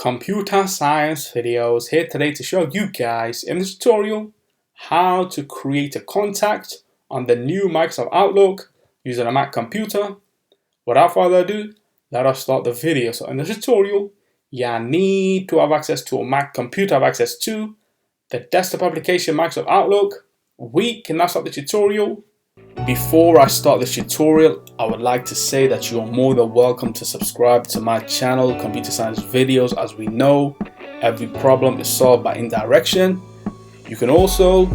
Computer Science Videos here today to show you guys in this tutorial how to create a contact on the new Microsoft Outlook using a Mac computer. Without further ado, let us start the video. So in this tutorial, you need to have access to a Mac computer, have access to the desktop application Microsoft Outlook. We can now start the tutorial. Before I start this tutorial, I would like to say that you are more than welcome to subscribe to my channel, Computer Science Videos. As we know, every problem is solved by indirection. You can also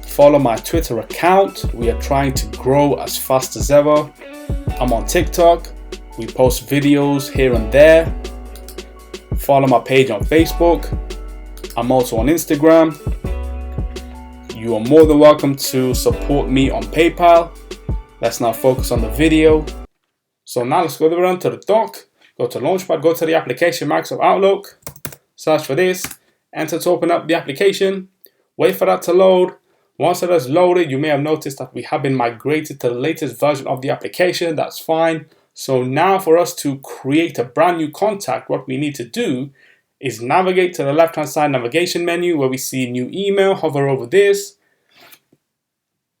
follow my Twitter account. We are trying to grow as fast as ever. I'm on TikTok. We post videos here and there. Follow my page on Facebook. I'm also on Instagram. You are more than welcome to support me on PayPal. Let's now focus on the video. So now let's go around to the dock, go to Launchpad, go to the application Microsoft Outlook, search for this, enter to open up the application, wait for that to load. Once it has loaded, you may have noticed that we have been migrated to the latest version of the application. That's fine. So now for us to create a brand new contact, what we need to do is navigate to the left hand side navigation menu where we see new email. Hover over this.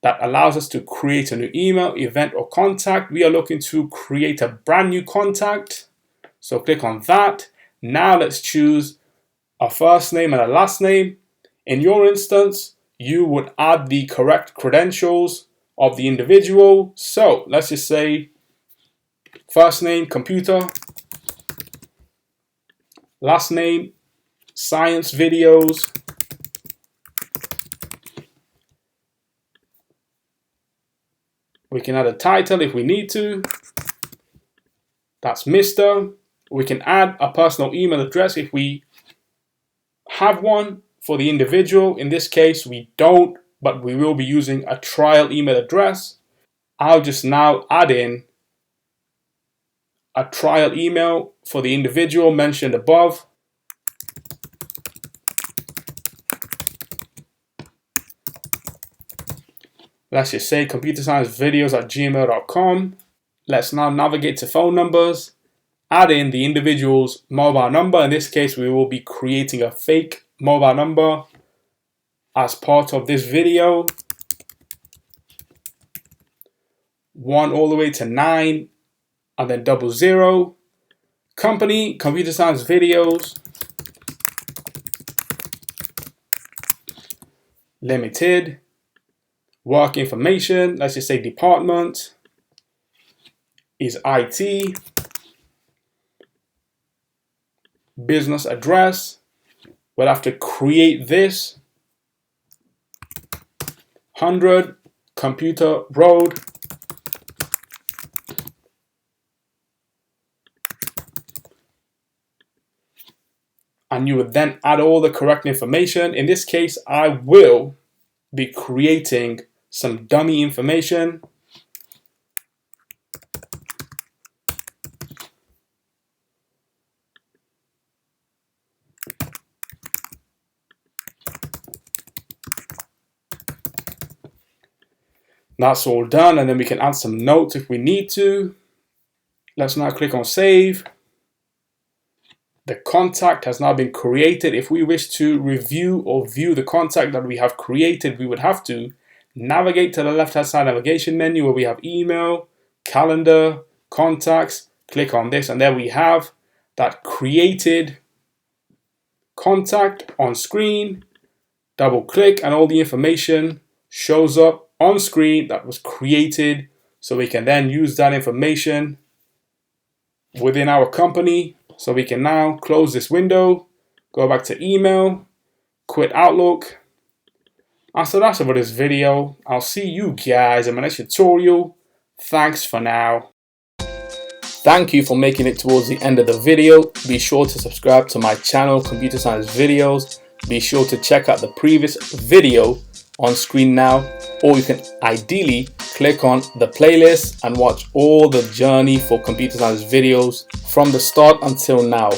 That allows us to create a new email, event, or contact. We are looking to create a brand new contact. So click on that. Now let's choose a first name and a last name. In your instance, you would add the correct credentials of the individual. So let's just say first name, computer. Last name, science videos. We can add a title if we need to. That's Mr. We can add a personal email address if we have one for the individual. In this case, we don't, but we will be using a trial email address. I'll just now add in a trial email for the individual mentioned above. Let's just say ComputerScienceVideos@gmail.com. Let's now navigate to phone numbers, add in the individual's mobile number. In this case, we will be creating a fake mobile number as part of this video. 1 all the way to 9. And then 00. Company, Computer Science Videos. Limited. Work information, let's just say department is IT. Business address, we'll have to create this. 100 Computer Road. And you would then add all the correct information. In this case, I will be creating some dummy information. That's all done, and then we can add some notes if we need to. Let's now click on save. The contact has now been created. If we wish to review or view the contact that we have created, we would have to navigate to the left-hand side navigation menu where we have email, calendar, contacts. Click on this, and there we have that created contact on screen. Double click, and all the information shows up on screen that was created. So we can then use that information within our company. So we can now close this window, go back to email, quit Outlook. And so that's it for this video. I'll see you guys in my next tutorial. Thanks for now. Thank you for making it towards the end of the video. Be sure to subscribe to my channel, Computer Science Videos. Be sure to check out the previous video on screen now, or you can ideally click on the playlist and watch all the journey for Computer Science Videos from the start until now.